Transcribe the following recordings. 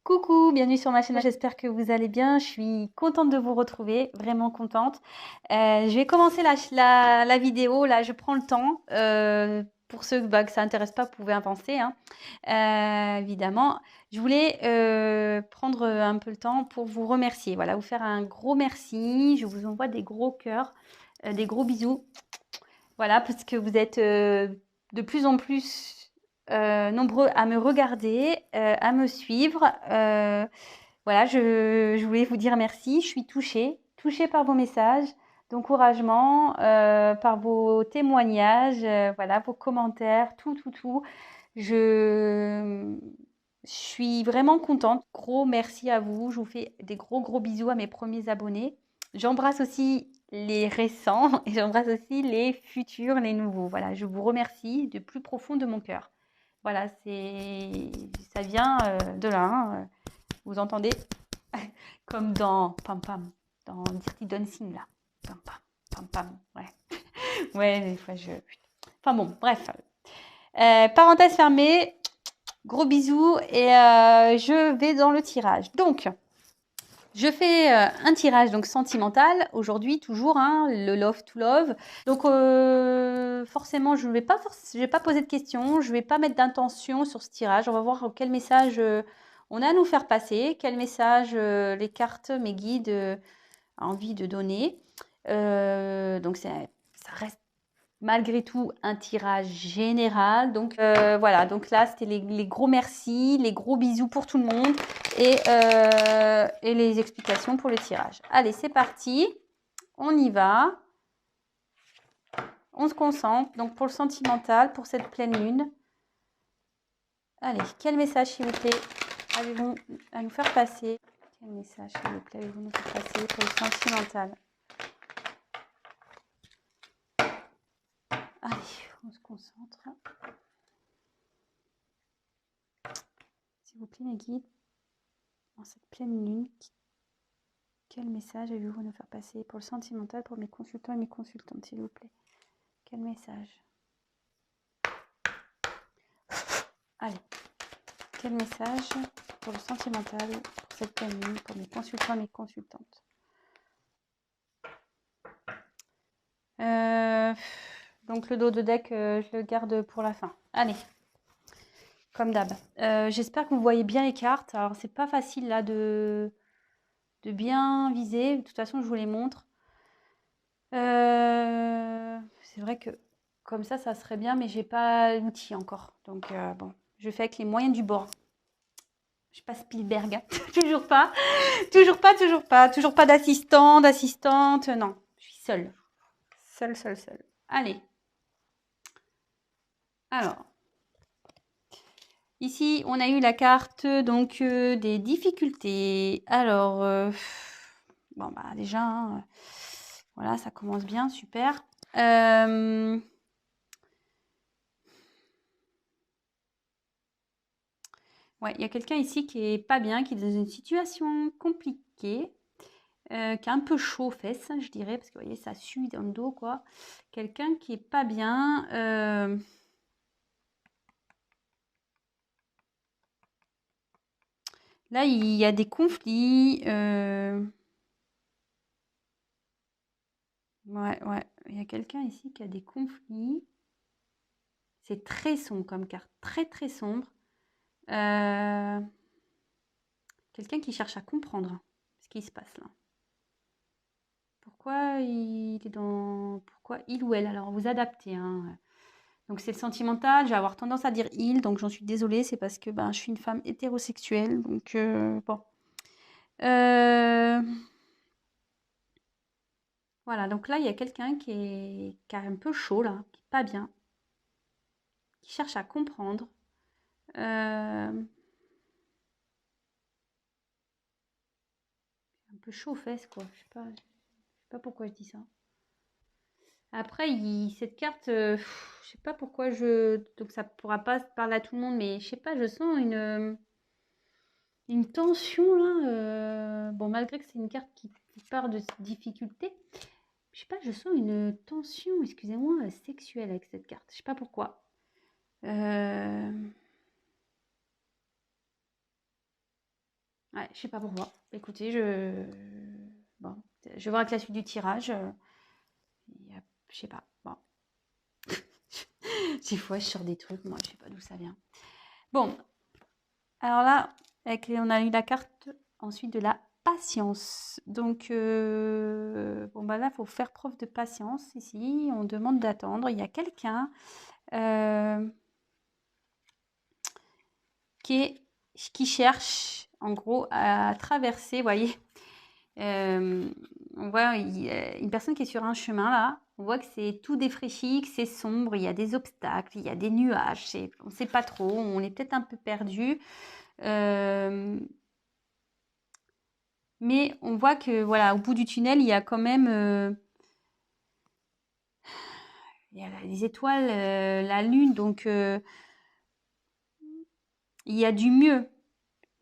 Coucou, bienvenue sur ma chaîne, j'espère que vous allez bien. Je suis contente de vous retrouver, vraiment contente. Je vais commencer la vidéo, là je prends le temps. Pour ceux que ça n'intéresse pas, vous pouvez avancer, hein. Évidemment. Je voulais prendre un peu le temps pour vous remercier, voilà, vous faire un gros merci. Je vous envoie des gros cœurs, des gros bisous. Voilà, parce que vous êtes de plus en plus nombreux à me regarder, à me suivre. Voilà, je voulais vous dire merci. Je suis touchée par vos messages d'encouragement, par vos témoignages, voilà, vos commentaires, tout. Je suis vraiment contente. Gros merci à vous. Je vous fais des gros bisous à mes premiers abonnés. J'embrasse aussi les récents et j'embrasse aussi les futurs, les nouveaux. Voilà, je vous remercie du plus profond de mon cœur. Voilà, ça vient de là, hein. Vous entendez comme dans Pam Pam, dans Dirty Dancing là. Pam Pam, ouais. Ouais, des fois je. Enfin bon, bref. Parenthèse fermée. Gros bisous et je vais dans le tirage. Donc, je fais un tirage donc sentimental aujourd'hui toujours, hein, le love to love. Donc forcément je vais pas poser de questions, je vais pas mettre d'intention sur ce tirage. On va voir quel message on a à nous faire passer, quel message les cartes, mes guides ont envie de donner. Donc ça reste malgré tout un tirage général. Donc voilà, donc là c'était les gros merci, les gros bisous pour tout le monde et les explications pour le tirage. Allez, c'est parti, on y va. On se concentre donc pour le sentimental, pour cette pleine lune. Allez, quel message s'il vous plaît avez-vous à nous faire passer? Quel message s'il vous plaît avez-vous à nous faire passer pour le sentimental? Allez, on se concentre. S'il vous plaît, mes guides, en cette pleine lune, quel message avez-vous à nous faire passer pour le sentimental, pour mes consultants et mes consultantes, s'il vous plaît? Quel message? Allez, quel message pour le sentimental, pour cette pleine lune, pour mes consultants et mes consultantes? Donc le dos de deck, je le garde pour la fin. Allez, comme d'hab. J'espère que vous voyez bien les cartes. Alors c'est pas facile là de bien viser. De toute façon, je vous les montre. C'est vrai que comme ça serait bien, mais j'ai pas l'outil encore. Donc bon, je fais avec les moyens du bord. Je suis pas Spielberg, hein. Toujours pas, toujours pas d'assistant, d'assistante. Non, je suis seule. Seule. Allez. Alors, ici, on a eu la carte donc des difficultés. Alors, bon bah déjà, hein, voilà, ça commence bien, super. Ouais, il y a quelqu'un ici qui est pas bien, qui est dans une situation compliquée, qui est un peu chaud aux fesses, je dirais, parce que vous voyez, ça sue dans le dos, quoi. Quelqu'un qui est pas bien. Là, il y a des conflits. Ouais, il y a quelqu'un ici qui a des conflits. C'est très sombre comme carte, très sombre. Quelqu'un qui cherche à comprendre ce qui se passe là. Pourquoi il ou elle? Alors, vous adaptez, hein. Donc, c'est le sentimental. Je vais avoir tendance à dire il, donc j'en suis désolée. C'est parce que je suis une femme hétérosexuelle. Donc, bon. Voilà, donc là, il y a quelqu'un qui est un peu chaud, là, qui est pas bien, qui cherche à comprendre. Un peu chaud aux fesses, quoi. Je sais pas pourquoi je dis ça. Après, cette carte, je sais pas pourquoi donc ça pourra pas parler à tout le monde, mais je sais pas, je sens une tension là. Bon, malgré que c'est une carte qui part de difficulté, je sais pas, je sens une tension, excusez-moi, sexuelle avec cette carte. Je sais pas pourquoi. Ouais, je sais pas pourquoi. Écoutez, bon, je vais voir avec la suite du tirage. Je sais pas. Bon. Des fois, je sors des trucs, moi, je sais pas d'où ça vient. Bon, alors là, on a eu la carte ensuite de la patience. Donc, bon, bah là, il faut faire preuve de patience ici. On demande d'attendre. Il y a quelqu'un qui cherche, en gros, à traverser, vous voyez. On voit une personne qui est sur un chemin là. On voit que c'est tout défraîchi, que c'est sombre, il y a des obstacles, il y a des nuages. On ne sait pas trop, on est peut-être un peu perdu. Mais on voit que voilà, au bout du tunnel, il y a quand même il y a les étoiles, la lune, donc il y a du mieux.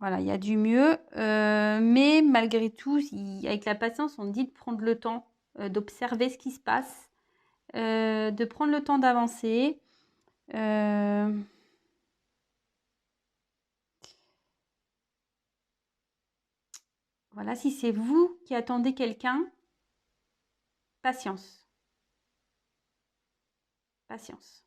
Voilà, il y a du mieux, mais malgré tout, avec la patience, on dit de prendre le temps d'observer ce qui se passe, de prendre le temps d'avancer. Voilà, si c'est vous qui attendez quelqu'un, patience, patience.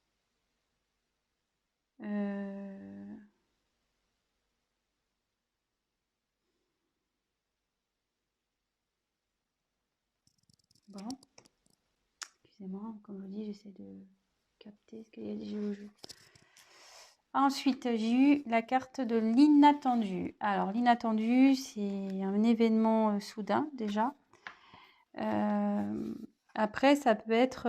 Bon, excusez-moi, comme je vous dis, j'essaie de capter ce qu'il y a des jeux. Ensuite, j'ai eu la carte de l'inattendu. Alors, l'inattendu, c'est un événement soudain déjà. Après, ça peut être...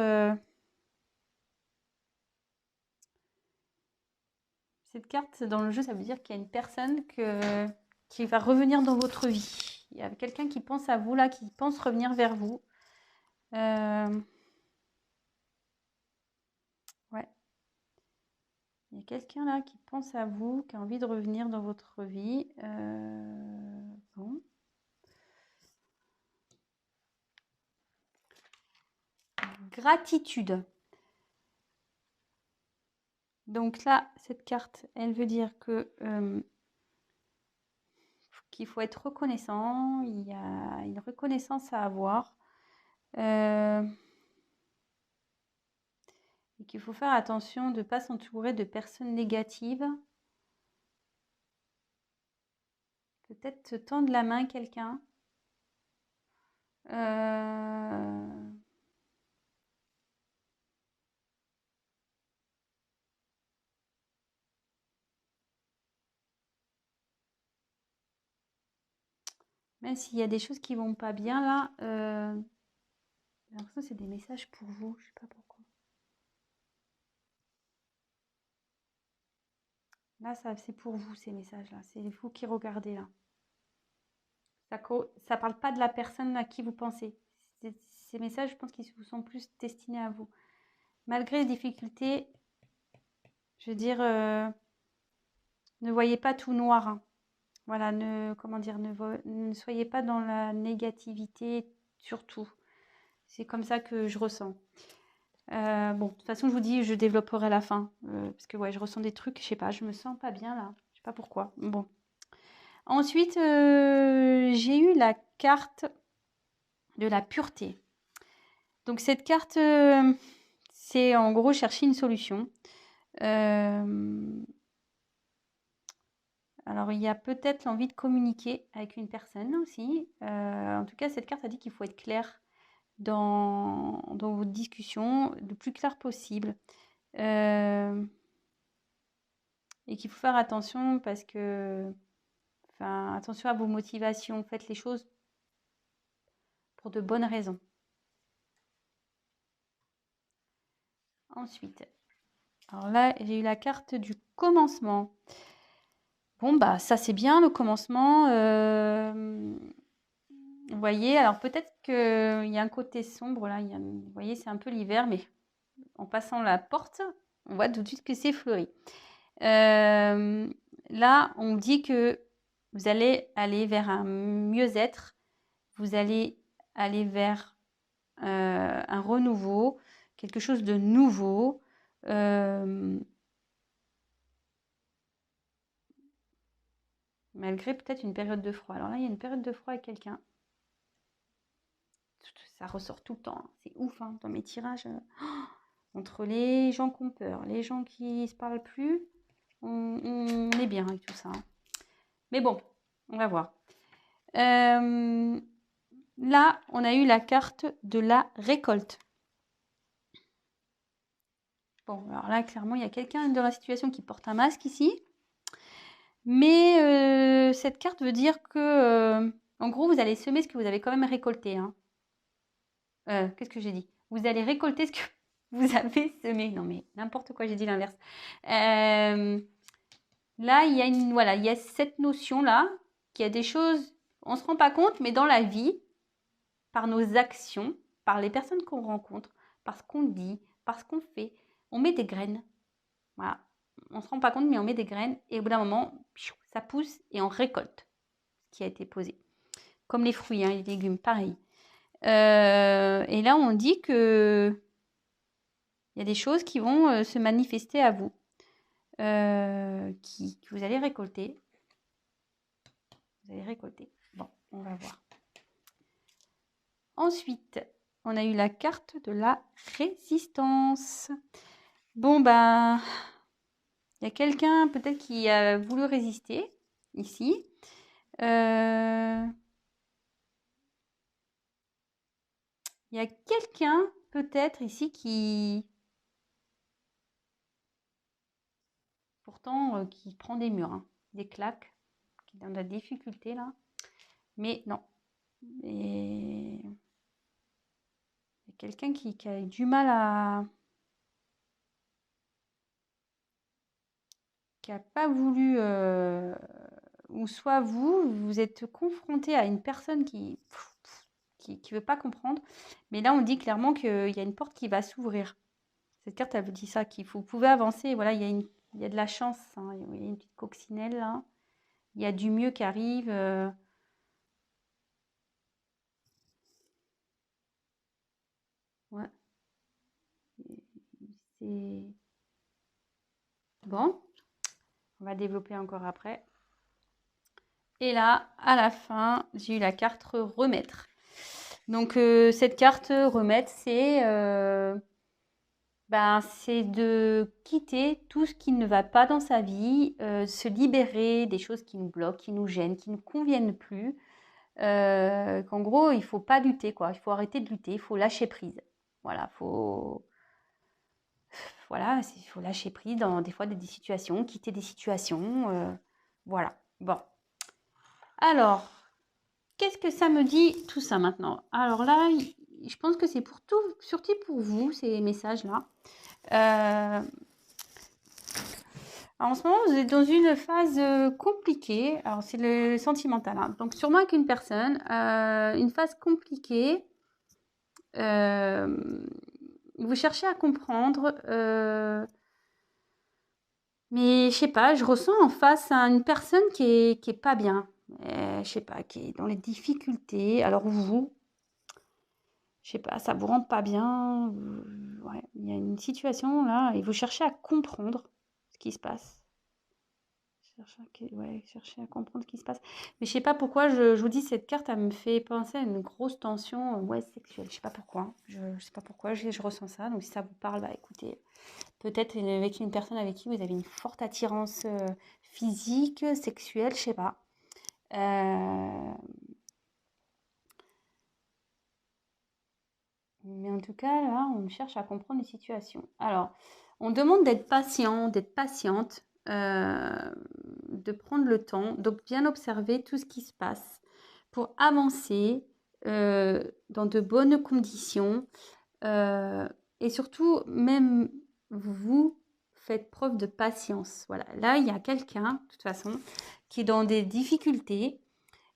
cette carte, dans le jeu, ça veut dire qu'il y a une personne qui va revenir dans votre vie. Il y a quelqu'un qui pense à vous, là, qui pense revenir vers vous. Ouais. Il y a quelqu'un là qui pense à vous, qui a envie de revenir dans votre vie. Bon. Gratitude. Donc là, cette carte, elle veut dire que qu'il faut être reconnaissant. Il y a une reconnaissance à avoir. Et qu'il faut faire attention de ne pas s'entourer de personnes négatives. Peut-être tendre la main à quelqu'un. Même s'il y a des choses qui vont pas bien là, j'ai l'impression que c'est des messages pour vous, je sais pas pourquoi. Là, c'est pour vous ces messages-là, c'est vous qui regardez là. Ça parle pas de la personne à qui vous pensez. Ces messages, je pense qu'ils vous sont plus destinés à vous. Malgré les difficultés, je veux dire, ne voyez pas tout noir, hein. Voilà, comment dire, ne soyez pas dans la négativité, surtout. C'est comme ça que je ressens. Bon, de toute façon, je vous dis, je développerai à la fin. Parce que ouais, je ressens des trucs, je sais pas, je me sens pas bien là. Je sais pas pourquoi. Bon. Ensuite, j'ai eu la carte de la pureté. Donc cette carte, c'est en gros chercher une solution. Alors il y a peut-être l'envie de communiquer avec une personne aussi. En tout cas, cette carte a dit qu'il faut être clair dans vos discussions, le plus clair possible. Et qu'il faut faire attention parce que, enfin, attention à vos motivations. Faites les choses pour de bonnes raisons. Ensuite, alors là, j'ai eu la carte du commencement. Bon, bah ça c'est bien le commencement. Vous voyez, alors peut-être qu'il y a un côté sombre là. Vous voyez, c'est un peu l'hiver, mais en passant la porte, on voit tout de suite que c'est fleuri. Là, on dit que vous allez aller vers un mieux-être. Vous allez aller vers un renouveau, quelque chose de nouveau. malgré peut-être une période de froid. Alors là, il y a une période de froid avec quelqu'un. Ça ressort tout le temps, hein. C'est ouf, hein, dans mes tirages. Entre les gens qui ont peur, les gens qui se parlent plus, on est bien avec tout ça, hein. Mais bon, on va voir. Là, on a eu la carte de la récolte. Bon, alors là, clairement, il y a quelqu'un dans la situation qui porte un masque ici. Mais cette carte veut dire que, en gros, vous allez semer ce que vous avez quand même récolté, hein. Qu'est-ce que j'ai dit? Vous allez récolter ce que vous avez semé. Non, mais n'importe quoi, j'ai dit l'inverse. Là, il y a voilà, il y a cette notion-là, qu'il y a des choses, on ne se rend pas compte, mais dans la vie, par nos actions, par les personnes qu'on rencontre, par ce qu'on dit, par ce qu'on fait, on met des graines. Voilà. On ne se rend pas compte, mais on met des graines et au bout d'un moment, ça pousse et on récolte ce qui a été posé. Comme les fruits, hein, les légumes, pareil. Et là, on dit que il y a des choses qui vont se manifester à vous, que vous allez récolter. Vous allez récolter. Bon, on va voir. Ensuite, on a eu la carte de la résistance. Bon, ben, il y a quelqu'un peut-être qui a voulu résister ici. Il y a quelqu'un peut-être ici qui... Pourtant, qui prend des murs, hein, des claques, qui est dans de la difficulté là. Mais non. Et... il y a quelqu'un qui a du mal à... qui n'a pas voulu... ou soit vous êtes confronté à une personne qui veut pas comprendre. Mais là, on dit clairement qu'il y a une porte qui va s'ouvrir. Cette carte, elle vous dit ça, vous pouvez avancer. Voilà, il y a de la chance, hein. Il y a une petite coccinelle là. Il y a du mieux qui arrive. Ouais. C'est bon. On va développer encore après. Et là, à la fin, j'ai eu la carte remettre. Donc, cette carte remettre, c'est de quitter tout ce qui ne va pas dans sa vie, se libérer des choses qui nous bloquent, qui nous gênent, qui ne nous conviennent plus. Qu'en gros, il ne faut pas lutter, quoi. Il faut arrêter de lutter, il faut lâcher prise. Voilà, il faut lâcher prise dans des fois des situations, quitter des situations. Voilà. Bon. Alors, qu'est-ce que ça me dit tout ça maintenant? Alors là, je pense que c'est pour tout, surtout pour vous, ces messages-là. En ce moment, vous êtes dans une phase compliquée. Alors, c'est le sentimental, hein. Donc, sûrement avec une personne, une phase compliquée. Vous cherchez à comprendre, mais je sais pas, je ressens en face une personne qui est pas bien. Je sais pas, qui est dans les difficultés. Alors vous, je sais pas, ça vous rend pas bien. Ouais, il y a une situation là et vous cherchez à comprendre ce qui se passe. Chercher à comprendre ce qui se passe. Mais je sais pas pourquoi, je vous dis, cette carte, elle me fait penser à une grosse tension sexuelle. Je sais pas pourquoi. Je sais pas pourquoi, je ressens ça. Donc si ça vous parle, bah écoutez, peut-être avec une personne avec qui vous avez une forte attirance physique, sexuelle, je sais pas. Mais en tout cas, là, on cherche à comprendre les situations. Alors, on demande d'être patient, d'être patiente, de prendre le temps, donc bien observer tout ce qui se passe pour avancer dans de bonnes conditions. Et surtout, même vous faites preuve de patience. Voilà, là, il y a quelqu'un, de toute façon, qui est dans des difficultés,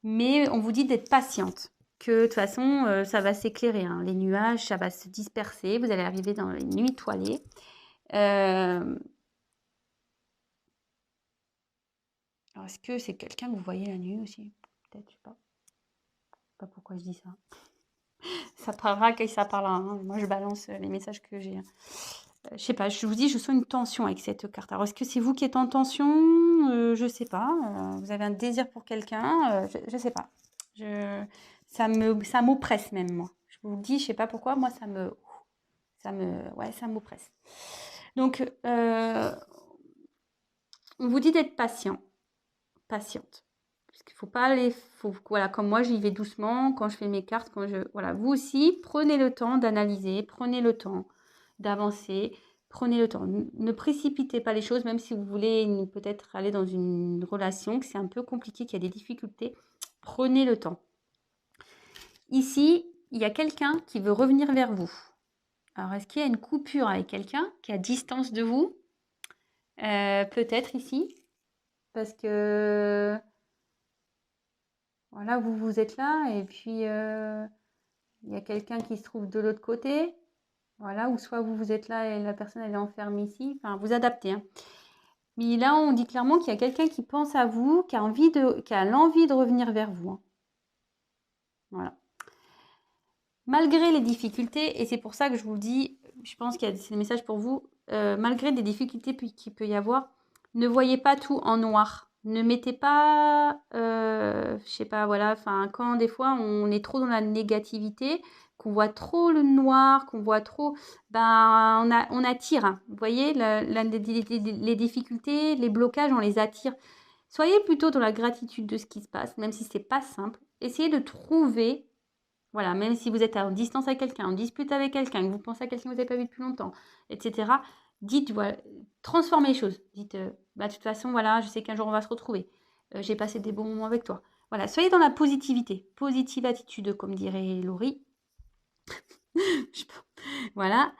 mais on vous dit d'être patiente. Que de toute façon, ça va s'éclairer, hein. Les nuages, ça va se disperser. Vous allez arriver dans les nuits étoilées. Alors, est-ce que c'est quelqu'un que vous voyez la nuit aussi? Peut-être, je sais pas. Je sais pas pourquoi je dis ça. Ça parlera quand ça parlera, hein. Moi, je balance les messages que j'ai. Je sais pas, je vous dis, je sens une tension avec cette carte. Alors, est-ce que c'est vous qui êtes en tension? je sais pas. Vous avez un désir pour quelqu'un, je sais pas. Ça m'oppresse même, moi. Je vous le dis, je sais pas pourquoi, moi, ouais, ça m'oppresse. Donc, on vous dit d'être patiente. Parce qu'il faut pas aller, voilà, comme moi, j'y vais doucement quand je fais mes cartes, voilà, vous aussi, prenez le temps d'analyser, prenez le temps d'avancer, prenez le temps. Ne précipitez pas les choses, même si vous voulez peut-être aller dans une relation, que c'est un peu compliqué, qu'il y a des difficultés, prenez le temps. Ici, il y a quelqu'un qui veut revenir vers vous. Alors, est-ce qu'il y a une coupure avec quelqu'un qui est à distance de vous? Peut-être ici, parce que voilà, vous êtes là et puis il y a quelqu'un qui se trouve de l'autre côté. Voilà, ou soit vous êtes là et la personne elle est enfermée ici. Enfin, vous adaptez. Hein. Mais là, on dit clairement qu'il y a quelqu'un qui pense à vous, qui a l'envie de revenir vers vous. Hein. Voilà. Malgré les difficultés, et c'est pour ça que je vous dis, je pense qu'il y a des messages pour vous, malgré des difficultés qu'il peut y avoir, ne voyez pas tout en noir. Ne mettez pas, je sais pas, voilà, enfin, quand des fois on est trop dans la négativité, qu'on voit trop le noir, qu'on voit trop, ben, on attire. Hein. Vous voyez, les difficultés, les blocages, on les attire. Soyez plutôt dans la gratitude de ce qui se passe, même si c'est pas simple. Essayez de trouver, voilà, même si vous êtes en distance avec quelqu'un, en dispute avec quelqu'un, que vous pensez à quelqu'un que vous n'avez pas vu depuis longtemps, etc. Dites, voilà, transformez les choses. Dites, bah, de toute façon, voilà, je sais qu'un jour on va se retrouver. J'ai passé des bons moments avec toi. Voilà, soyez dans la positivité. Positive attitude, comme dirait Laurie. Voilà.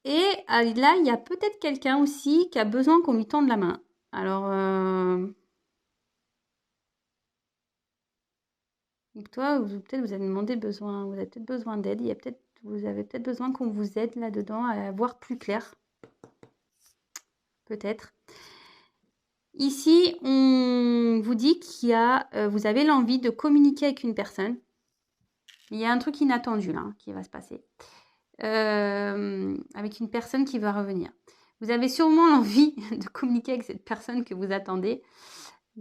Et là, il y a peut-être quelqu'un aussi qui a besoin qu'on lui tende la main. Alors, donc toi, peut-être vous avez demandé besoin, vous avez peut-être besoin d'aide. Vous avez peut-être besoin qu'on vous aide là-dedans à voir plus clair. Peut-être. Ici, on vous dit vous avez l'envie de communiquer avec une personne. Il y a un truc inattendu là qui va se passer. Avec une personne qui va revenir. Vous avez sûrement l'envie de communiquer avec cette personne que vous attendez.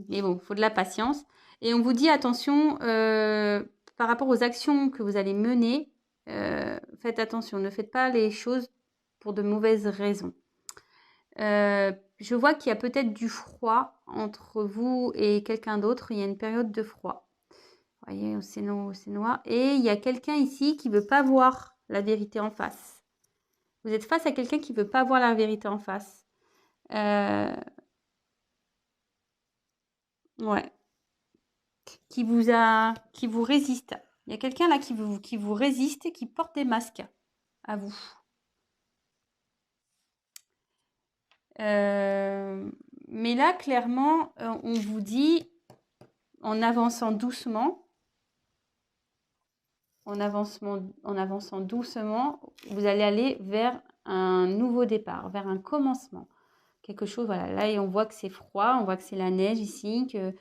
Mais bon, il faut de la patience. Et on vous dit attention, par rapport aux actions que vous allez mener, faites attention. Ne faites pas les choses pour de mauvaises raisons. Je vois qu'il y a peut-être du froid entre vous et quelqu'un d'autre. Il y a une période de froid. Vous voyez, c'est noir. Et il y a quelqu'un ici qui ne veut pas voir la vérité en face. Vous êtes face à quelqu'un qui ne veut pas voir la vérité en face. Ouais. Qui vous résiste. Il y a quelqu'un là qui vous résiste et qui porte des masques à vous. Mais là, clairement, on vous dit, en avançant doucement, en avançant doucement, vous allez aller vers un nouveau départ, vers un commencement. Quelque chose, voilà. Là, et on voit que c'est froid, on voit que c'est la neige ici, que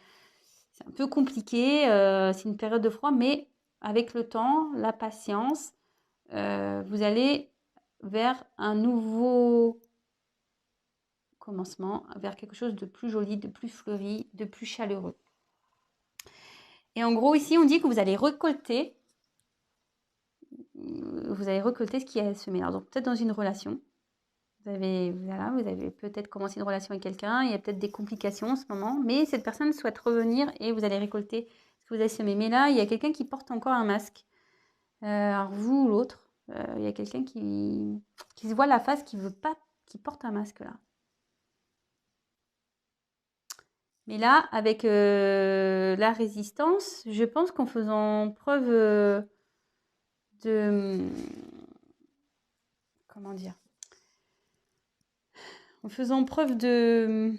c'est un peu compliqué. C'est une période de froid, mais avec le temps, la patience, vous allez vers un nouveau commencement, vers quelque chose de plus joli, de plus fleuri, de plus chaleureux. Et en gros, ici, on dit que vous allez récolter ce qui est semé. Alors, donc, peut-être dans une relation. Vous avez peut-être commencé une relation avec quelqu'un, il y a peut-être des complications en ce moment, mais cette personne souhaite revenir et vous allez récolter ce que vous avez semé. Mais là, il y a quelqu'un qui porte encore un masque. Alors, vous ou l'autre, il y a quelqu'un qui se voit la face, qui veut pas, qui porte un masque là. Mais là, avec la résistance, je pense qu'en faisant preuve de... Comment dire? En faisant preuve de...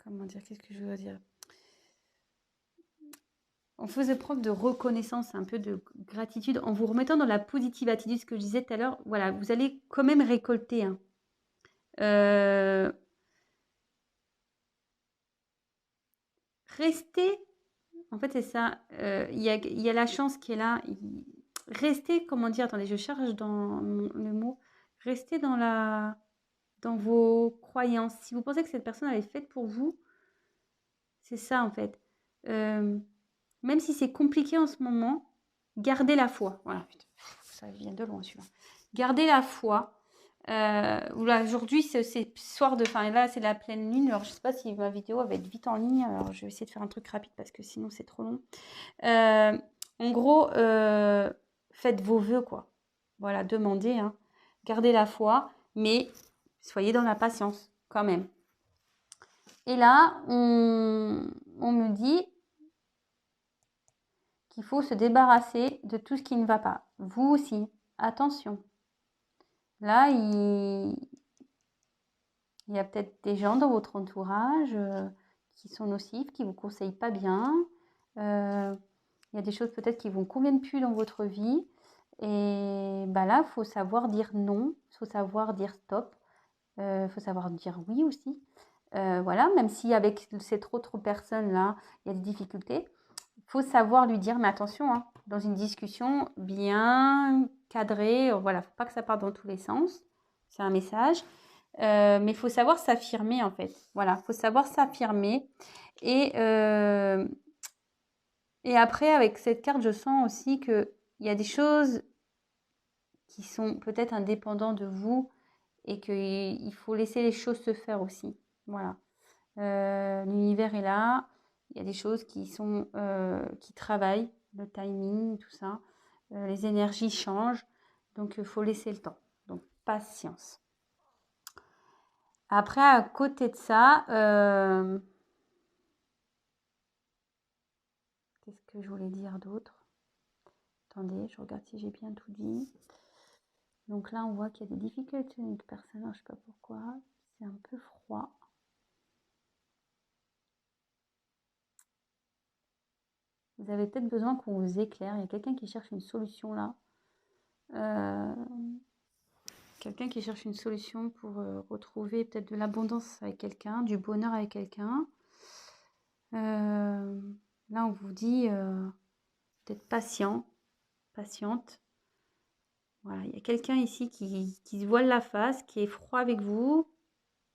Comment dire? Qu'est-ce que je veux dire? On faisait preuve de reconnaissance, un peu de gratitude, en vous remettant dans la positive attitude, ce que je disais tout à l'heure. Voilà, vous allez quand même récolter. Hein. Restez, en fait c'est ça, il y a la chance qui est là. restez, comment dire, attendez, je cherche dans le mot, restez dans vos croyances. Si vous pensez que cette personne elle est faite pour vous, c'est ça en fait. Même si c'est compliqué en ce moment, gardez la foi. Voilà, putain, ça vient de loin celui-là. Gardez la foi. Aujourd'hui, c'est soir de... Enfin, là, c'est la pleine lune. Alors, je sais pas si ma vidéo va être vite en ligne. Alors, je vais essayer de faire un truc rapide parce que sinon, c'est trop long. En gros, faites vos vœux, quoi. Voilà, demandez. Hein. Gardez la foi, mais soyez dans la patience, quand même. Et là, on me dit qu'il faut se débarrasser de tout ce qui ne va pas. Vous aussi, attention. Là, il y a peut-être des gens dans votre entourage qui sont nocifs, qui ne vous conseillent pas bien. Il y a des choses peut-être qui ne vous conviennent plus dans votre vie. Et bah là, il faut savoir dire non, il faut savoir dire stop, il faut savoir dire oui aussi. Voilà, même si avec cette autre personne-là, il y a des difficultés, il faut savoir lui dire, mais attention, hein, dans une discussion bien cadrée, voilà, il ne faut pas que ça parte dans tous les sens, c'est un message. Mais il faut savoir s'affirmer en fait. Voilà, il faut savoir s'affirmer. Et après, avec cette carte, je sens aussi qu'il y a des choses qui sont peut-être indépendantes de vous et qu'il faut laisser les choses se faire aussi. Voilà. L'univers est là. Il y a des choses qui sont qui travaillent, le timing, tout ça. Les énergies changent. Donc, il faut laisser le temps. Donc, patience. Après, à côté de ça, qu'est-ce que je voulais dire d'autre? Attendez, je regarde si j'ai bien tout dit. Donc là, on voit qu'il y a des difficultés avec le personnage, je ne sais pas pourquoi. C'est un peu froid. Vous avez peut-être besoin qu'on vous éclaire. Il y a quelqu'un qui cherche une solution là. Quelqu'un qui cherche une solution pour retrouver peut-être de l'abondance avec quelqu'un, du bonheur avec quelqu'un. Là, on vous dit d'être patient, patiente. Voilà, il y a quelqu'un ici qui se voile la face, qui est froid avec vous.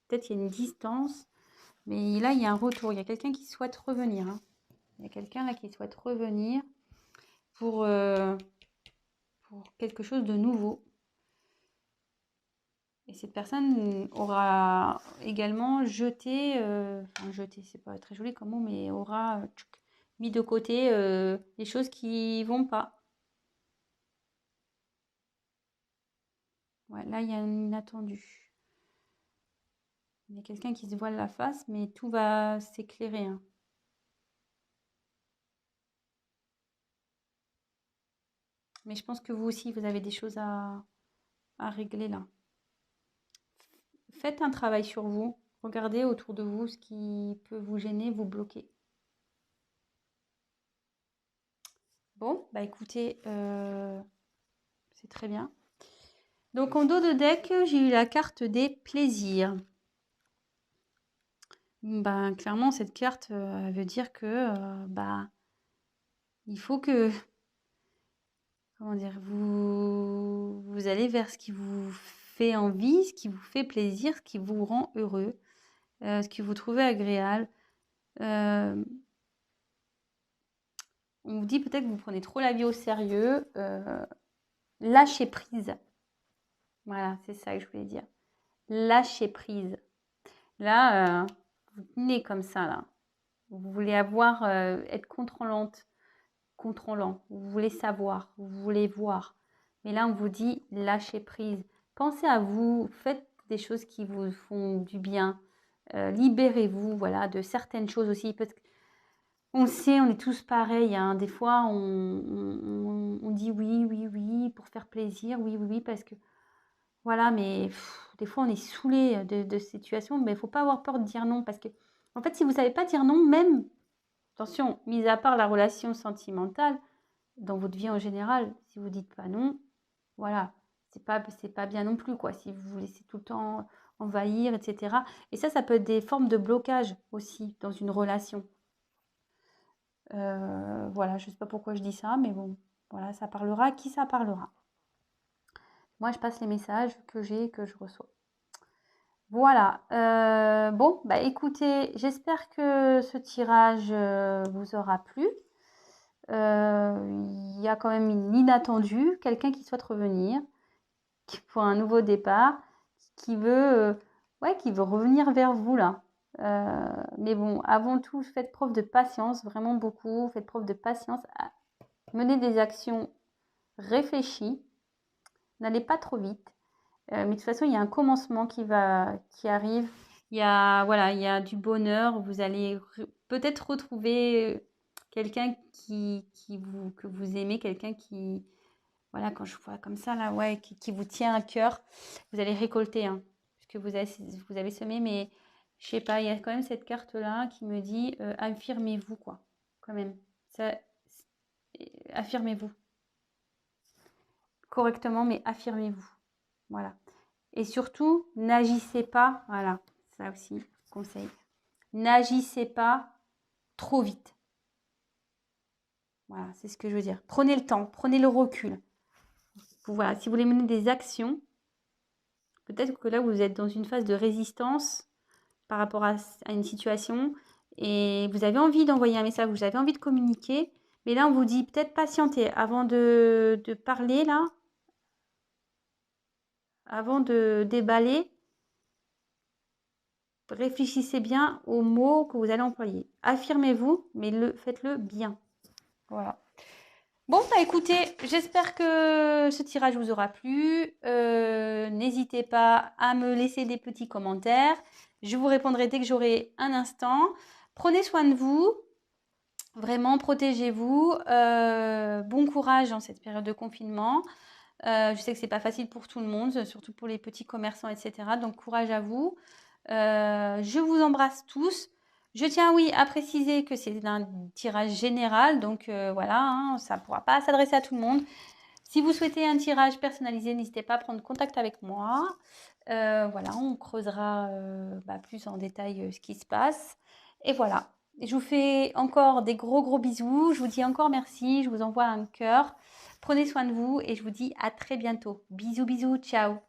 Peut-être il y a une distance, mais là, il y a un retour. Il y a quelqu'un qui souhaite revenir. Hein. Il y a quelqu'un là qui souhaite revenir pour quelque chose de nouveau. Et cette personne aura également jeté, enfin jeté, c'est pas très joli comme mot, mais aura mis de côté les choses qui vont pas. Ouais, là, il y a un inattendu. Il y a quelqu'un qui se voile la face, mais tout va s'éclairer. Hein. Mais je pense que vous aussi, vous avez des choses à régler là. Faites un travail sur vous. Regardez autour de vous ce qui peut vous gêner, vous bloquer. Bon, bah écoutez, c'est très bien. Donc en dos de deck, j'ai eu la carte des plaisirs. Ben, clairement, cette carte elle veut dire que il faut que, comment dire, vous allez vers ce qui vous fait envie, ce qui vous fait plaisir, ce qui vous rend heureux, ce que vous trouvez agréable. On vous dit peut-être que vous prenez trop la vie au sérieux. Lâchez prise. Voilà, c'est ça que je voulais dire. Lâchez prise. Là, vous tenez comme ça, là. Vous voulez être contrôlant. Vous voulez savoir, vous voulez voir. Mais là, on vous dit lâchez prise. Pensez à vous, faites des choses qui vous font du bien. Libérez-vous, voilà, de certaines choses aussi. Parce qu'on le sait, on est tous pareils. Hein. Des fois, on dit oui, pour faire plaisir, oui, parce que voilà, mais des fois, on est saoulé de situations, mais il ne faut pas avoir peur de dire non. Parce que, en fait, si vous ne savez pas dire non, même, attention, mis à part la relation sentimentale, dans votre vie en général, si vous ne dites pas non, voilà, c'est pas bien non plus, quoi. Si vous vous laissez tout le temps envahir, etc. Et ça peut être des formes de blocage aussi dans une relation. Voilà, je ne sais pas pourquoi je dis ça, mais bon. Voilà, ça parlera à qui ça parlera. Moi, je passe les messages que j'ai et que je reçois. Voilà. Bon, bah écoutez, j'espère que ce tirage vous aura plu. Il y a quand même une inattendue, quelqu'un qui souhaite revenir, pour un nouveau départ, qui veut, ouais, qui veut revenir vers vous là. Mais bon, avant tout, faites preuve de patience, vraiment beaucoup. Faites preuve de patience. Menez des actions réfléchies. N'allez pas trop vite. Mais de toute façon, il y a un commencement qui arrive. Il y a, voilà, il y a du bonheur. Vous allez peut-être retrouver quelqu'un que vous aimez, quelqu'un qui, voilà, quand je vois comme ça, là, ouais, qui vous tient à cœur, vous allez récolter, hein, puisque vous avez semé, mais je sais pas, il y a quand même cette carte-là qui me dit affirmez-vous, quoi, quand même. Ça, affirmez-vous correctement, mais affirmez-vous. Voilà. Et surtout, n'agissez pas, voilà, ça aussi, conseil, n'agissez pas trop vite. Voilà, c'est ce que je veux dire. Prenez le temps, prenez le recul. Voilà, si vous voulez mener des actions, peut-être que là, vous êtes dans une phase de résistance par rapport à une situation et vous avez envie d'envoyer un message, vous avez envie de communiquer, mais là, on vous dit peut-être patienter avant de parler, là, avant de déballer. Réfléchissez bien aux mots que vous allez employer. Affirmez-vous, mais faites-le bien. Voilà. Bon, bah écoutez, j'espère que ce tirage vous aura plu. N'hésitez pas à me laisser des petits commentaires. Je vous répondrai dès que j'aurai un instant. Prenez soin de vous. Vraiment, protégez-vous. Bon courage dans cette période de confinement. Je sais que c'est pas facile pour tout le monde, surtout pour les petits commerçants, etc. Donc, courage à vous. Je vous embrasse tous. Je tiens, oui, à préciser que c'est un tirage général, donc voilà, hein, ça ne pourra pas s'adresser à tout le monde. Si vous souhaitez un tirage personnalisé, n'hésitez pas à prendre contact avec moi. Voilà, on creusera plus en détail ce qui se passe. Et voilà, je vous fais encore des gros bisous. Je vous dis encore merci. Je vous envoie un cœur. Prenez soin de vous et je vous dis à très bientôt. Bisous, ciao.